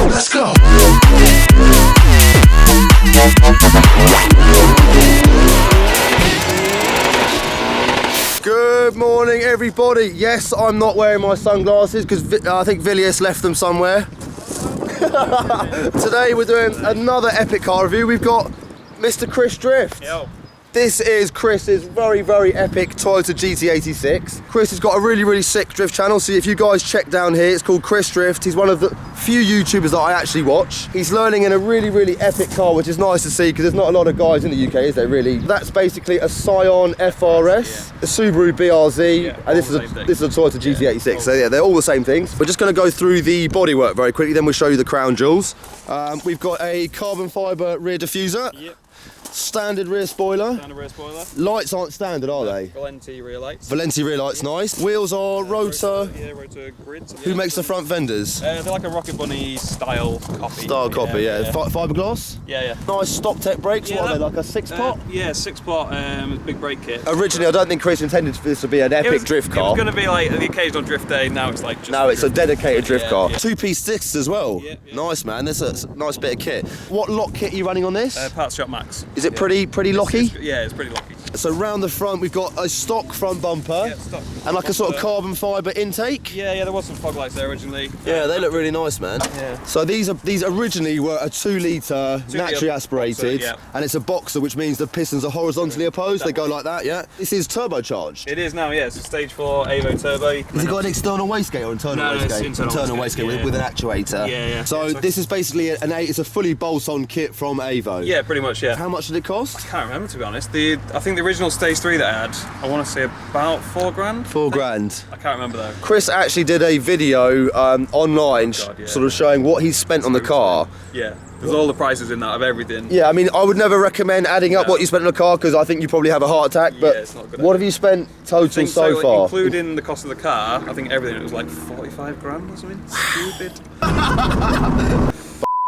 Let's go. Good morning, everybody. Yes, I'm not wearing my sunglasses because I think Villiers left them somewhere. Today we're doing another epic car review. We've got Mr. Chris Drift. Yo. This is Chris's very, very epic Toyota GT86. Chris has got a really, really sick drift channel, so if you guys check down here, it's called Chris Drift. He's one of the few YouTubers that I actually watch. He's learning in a really, really epic car, which is nice to see because there's not a lot of guys in the UK, is there really? That's basically a Scion FRS, a Subaru BRZ, and this is a Toyota GT86. So yeah, they're all the same things. We're just going to go through the bodywork very quickly, then we'll show you the crown jewels. We've got a carbon fibre rear diffuser. Yep. Standard rear spoiler. Standard rear spoiler. Lights aren't standard, are they? Valenti rear lights. Valenti rear lights, nice. Wheels are rotor. Yeah, rotor grids. Who makes the front fenders? They're like a Rocket Bunny style copy. Style copy, yeah. Fiberglass? Yeah. Nice stock tech brakes. What are they, like a 6-pot? Yeah, 6-pot, big brake kit. Originally, I don't think Chris intended for this to be an epic drift car. It was going to be like the occasional drift day, now it's like just... Now it's a dedicated drift car. Yeah. 2-piece sticks as well. Yeah. Nice, man. That's a nice bit of kit. What lock kit are you running on this? Parts Shop Max. Is it pretty locky? Yeah, it's pretty locky. So round the front, we've got a stock front bumper. Yeah, stock. And like a sort of carbon fibre intake. Yeah, there was some fog lights there originally. Yeah, they look really nice, man. Yeah. So these originally were a 2-litre naturally aspirated, boxer, and it's a boxer, which means the pistons are horizontally opposed. They go like that, yeah. This is turbocharged. It is now, yeah. It's a stage 4 Evo turbo. Has it got an external wastegate or internal wastegate? It's internal wastegate with an actuator. Yeah. So this is basically it's a fully bolt-on kit from Evo. Yeah, pretty much, yeah. How much did it cost? I can't remember, to be honest. I think the original stage 3 that I had, I want to say about 4 grand. 4 grand. I can't remember though. Chris actually did a video online sort of showing what he's spent on the car. Yeah, there's all the prices in that of everything. Yeah, I mean, I would never recommend adding up what you spent on the car because I think you probably have a heart attack, but it's not good. What have you spent total so far? Including the cost of the car, I think everything, it was like 45 grand or something. Stupid.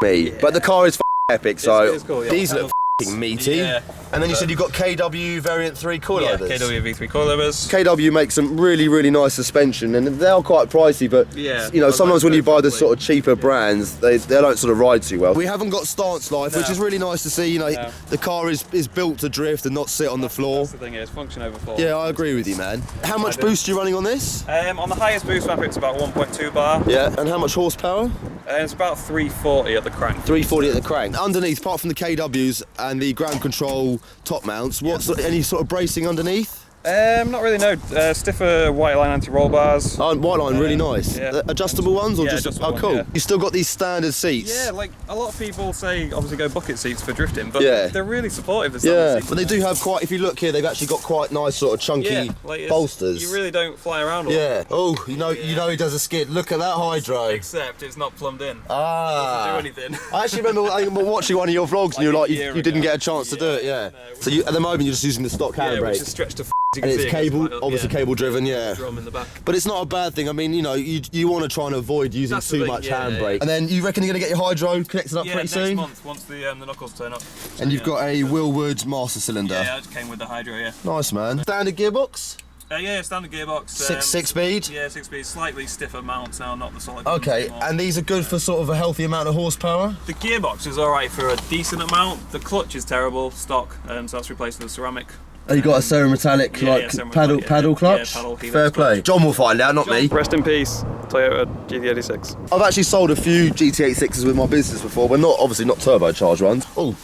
Me. Yeah. But the car is epic, so it's cool, yeah. These look meaty. Yeah. And then you said you've got KW Variant 3 coilovers. Yeah, KW V3 coilovers. KW makes some really, really nice suspension, and they are quite pricey, but you know, sometimes when you buy the sort of cheaper brands, they don't sort of ride too well. We haven't got stance life, which is really nice to see. You know, the car is built to drift and not sit on the floor. That's the thing, it's function over 4. Yeah, I agree with you, man. How much boost are you running on this? On the highest boost map, it's about 1.2 bar. Yeah, and how much horsepower? It's about 340 at the crank. 340 at the crank. Underneath, apart from the KWs and the ground control top mounts, any sort of bracing underneath? Not really, no. Stiffer white line anti-roll bars. Oh, white line, really nice. Yeah. Adjustable ones or just? Adjustable cool. ones, yeah. You still got these standard seats. Yeah, like a lot of people say, obviously go bucket seats for drifting, but they're really supportive. Yeah, but they do have quite. If you look here, they've actually got quite nice sort of chunky bolsters. You really don't fly around. Yeah. Oh, you know he does a skid. Look at that hydro. Except it's not plumbed in. Ah. It doesn't do anything. I actually remember watching one of your vlogs, and you didn't get a chance to do it. Yeah. No, so at the moment you're just using the stock handbrake. Which is stretched to. And it's obviously cable driven, yeah. Drum in the back. But it's not a bad thing. I mean, you know, you want to try and avoid using too much handbrake. And then you reckon you're going to get your hydro connected up pretty soon? Yeah, next month, once the knuckles turn up. And you've got a Willwood master cylinder. Yeah, it came with the hydro, yeah. Nice, man. Standard gearbox? Yeah, standard gearbox. 6 speed? Yeah, 6 speed. Slightly stiffer mounts now, not the solid. Okay, and these are good for sort of a healthy amount of horsepower? The gearbox is alright for a decent amount. The clutch is terrible, stock, so that's replaced with ceramic. Oh, you got a cerometallic paddle clutch? Yeah, paddle Fair play. Clutch. John will find out, not me. Rest in peace, Toyota GT86. I've actually sold a few GT86s with my business before, but obviously not turbocharged ones. Oh,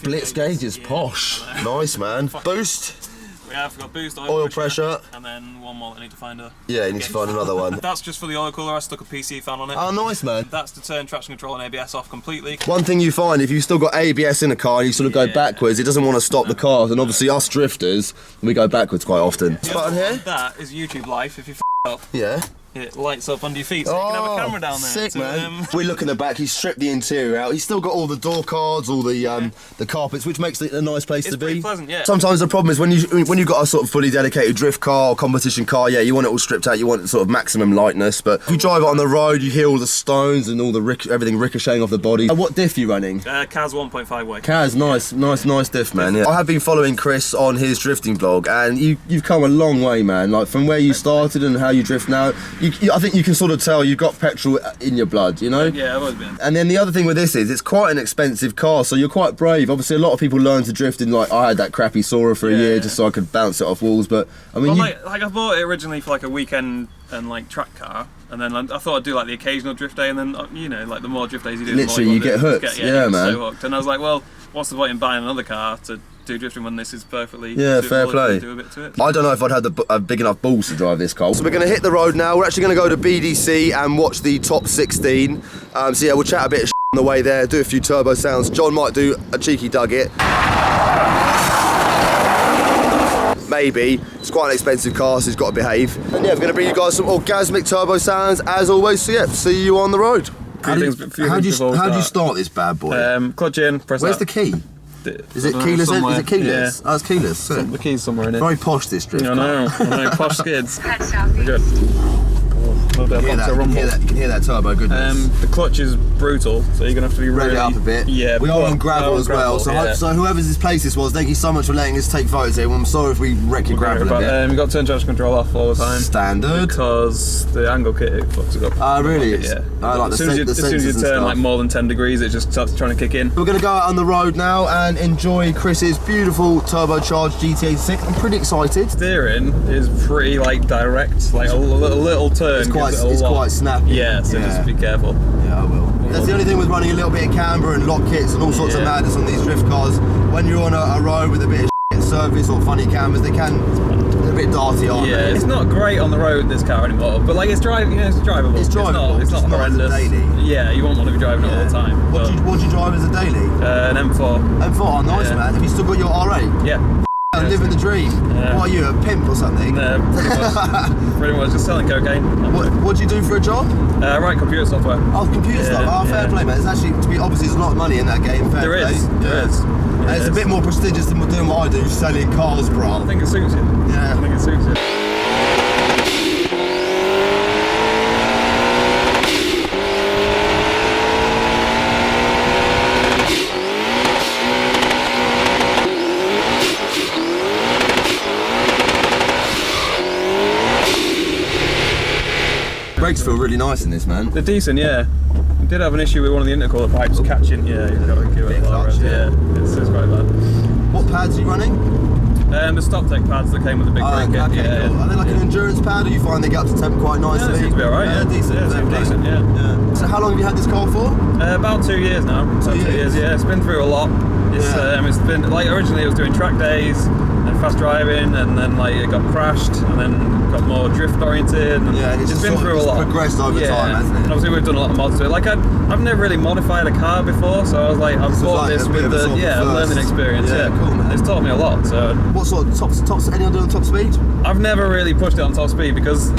blitz gauge is posh. Nice, man. Boost. Yeah, I've got boost, oil pressure. And then one more that I need to find Yeah, you need to find another one. That's just for the oil cooler, I stuck a PC fan on it. Oh, nice, man. That's to turn traction control and ABS off completely. One thing you find, if you've still got ABS in a car and you sort of go backwards, it doesn't want to stop the cars, and obviously us drifters, we go backwards quite often. This button here? That is YouTube life if you up. Yeah. It lights up under your feet, so you can have a camera down there. Sick, man. We look in the back, he's stripped the interior out. He's still got all the door cards, all the carpets, which makes it a nice place to be. It's pretty pleasant, yeah. Sometimes the problem is when you've got a sort of fully dedicated drift car or competition car, yeah, you want it all stripped out, you want sort of maximum lightness, but if you drive it on the road, you hear all the stones and all the everything ricocheting off the body. What diff are you running? Kaz 1.5 way. Kaz, nice diff, man. Yeah. I have been following Chris on his drifting vlog, and you've come a long way, man. Like from where you started and how you drift now, I think you can sort of tell you've got petrol in your blood, you know? Yeah, I've always been. And then the other thing with this is it's quite an expensive car, so you're quite brave. Obviously, a lot of people learn to drift in, like, I had that crappy Sora for a year just so I could bounce it off walls, but I mean, well, like I bought it originally for like a weekend and like track car, and then I thought I'd do like the occasional drift day, and then you know, like the more drift days you do, literally the more you get hooked. Yeah, man. So hooked. And I was like, well, what's the point in buying another car to do drifting when this is perfectly fair play. Do a bit to it. I don't know if I'd have a big enough balls to drive this car. So we're going to hit the road now. We're actually going to go to BDC and watch the top 16. So yeah, we'll chat a bit of on the way there, do a few turbo sounds. John might do a cheeky dugget. Maybe. It's quite an expensive car, so he's got to behave. And yeah, we're going to bring you guys some orgasmic turbo sounds as always. So yeah, see you on the road. How do you start this bad boy? Clutch in, press Where's that. the key? Is it keyless? Is it keyless? Yeah. Oh, it's keyless. The key's somewhere in it. Very posh, this drift. I know, posh skids. We're good. You can hear that turbo goodness. The clutch is brutal, so you're gonna have to be ready up a bit. Yeah, we are on gravel as well. So whoever's this place this was, thank you so much for letting us take photos here. Well, I'm sorry if we wreck your gravel a bit. You've got turn charge control off all the time. Standard. Because the angle kit fucks it up. Ah, really? Yeah. I like as soon as you turn like more than 10 degrees, it just starts trying to kick in. We're gonna go out on the road now and enjoy Chris's beautiful turbocharged GT86. I'm pretty excited. Steering is pretty like direct, like a little turn. It's quite snappy. Yeah, so just be careful. Yeah, I will. That's the only thing with running a little bit of camber and lock kits and all sorts of madness on these drift cars. When you're on a road with a bit of surface or funny cameras, they're a bit darty, aren't they? Yeah, it's not great on the road, this car anymore, but like it's drivable. It's drivable. It's not horrendous. As a daily. Yeah, you won't want to be driving it all the time. What do you drive as a daily? An M4. M4, oh, nice man. Have you still got your R8? Yeah. Living the dream. Yeah. What are you, a pimp or something? Pretty much just selling cocaine. What do you do for a job? Write computer software. Oh, computer stuff. Oh, fair play, mate. It's actually, obviously, there's a lot of money in that game. There is. And it's a bit more prestigious than doing what I do, selling cars, bro. I think it suits you. Yeah. I think it suits you. Brakes feel really nice in this, man. They're decent, yeah. We did have an issue with one of the intercooler pipes catching. Yeah, you've got to give it a clutch, yeah. It's quite bad. What pads are you running? The stock tech pads that came with the big brake kit. Okay, cool. Are they like an endurance pad, or you find they get up to temp quite nicely? Yeah, it seems to be alright. Yeah, decent. Yeah. So how long have you had this car for? About 2 years now. 2 years. Yeah, it's been through a lot. It's been like originally I was doing track days and fast driving, and then like it got crashed, and then got more drift oriented. And it's been through a lot. It's progressed over time, hasn't it? And obviously we've done a lot of mods to it. Like I've never really modified a car before, so I was like, I've bought this with the learning experience. Yeah, cool, man. It's taught me a lot. So what sort of tops? Anyone doing top speed? I've never really pushed it on top speed because.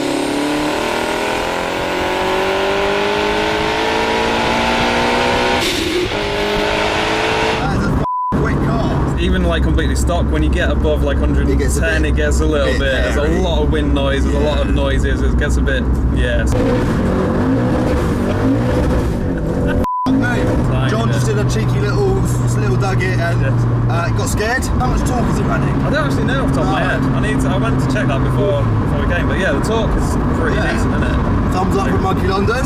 Even like completely stock, when you get above like 110, it gets a little bit. There's a lot of wind noise. There's a lot of noises. It gets a bit, John just did a cheeky little dugget and got scared. How much torque is it running? I don't actually know off the top of my head. I went to check that before we came, but yeah, the torque is pretty decent, isn't it? Thumbs up from Monky London.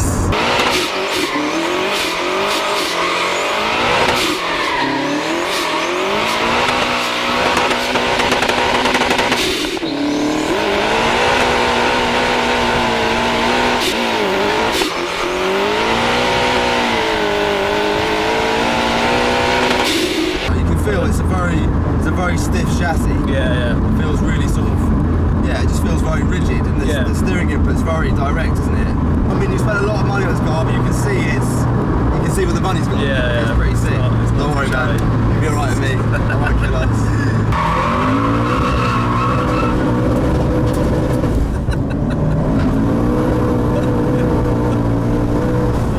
It's a very stiff chassis. Yeah. It feels really sort of, it just feels very rigid, and the steering input's very direct, isn't it? I mean, you spent a lot of money on this car, but you can see where the money's gone. Yeah. It's pretty sick. Don't worry, man. You'll be alright with me. I won't kill us.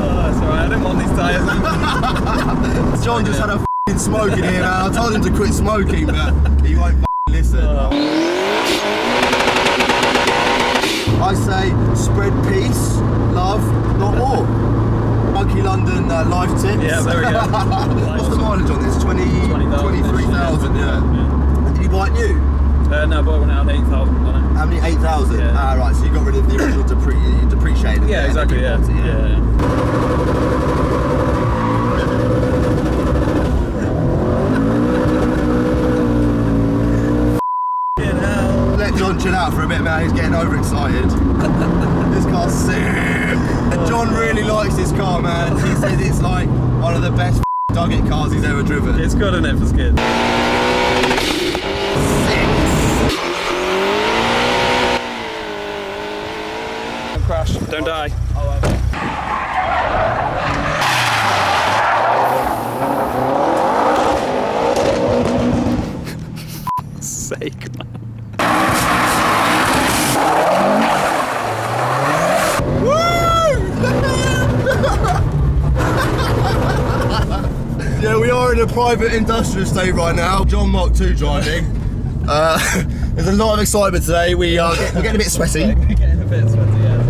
That's alright. I didn't want these tyres. John just had a smoking here, man. I told him to quit smoking, but he won't listen. I say spread peace, love, not war. Monky London life tips. Yeah, there we go. What's the mileage on this? 23,000. Yeah. Did you buy it new? No, I bought one out 8,000 on it. How many? 8,000? Yeah. Right, so you got rid of the original appreciate them. Yeah, exactly. Yeah. Let John chill out for a bit, man. He's getting overexcited. This car's sick. And John really likes this car, man. He says it's like one of the best Duggit cars he's ever driven. It's good, isn't it, for skids? Don't crash, don't die. Sake, man. Yeah, we are in a private industrial estate right now. John Mark II driving. There's a lot of excitement today. We're getting a bit sweaty. We're getting a bit sweaty, yeah.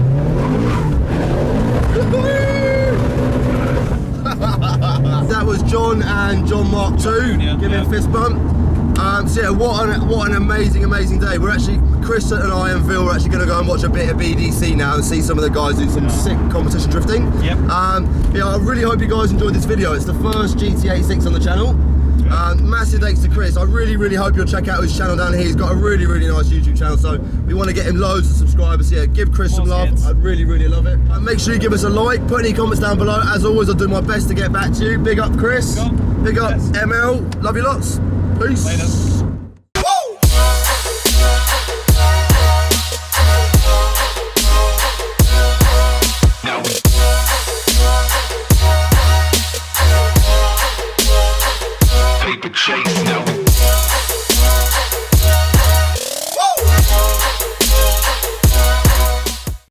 That was John and John Mark II. Give me a fist bump. So yeah, what an amazing day. We're actually, Chris and I and Phil are actually going to go and watch a bit of BDC now and see some of the guys do some sick competition drifting. Yep. Yeah, I really hope you guys enjoyed this video. It's the first GT86 on the channel. Massive thanks to Chris. I really hope you'll check out his channel down here. He's got a really nice YouTube channel, so we want to get him loads of subscribers. Yeah, give Chris some love. I'd really love it. Make sure you give us a like, put any comments down below. As always, I'll do my best to get back to you. Big up Chris, big up ML, love you lots. Peace. Later.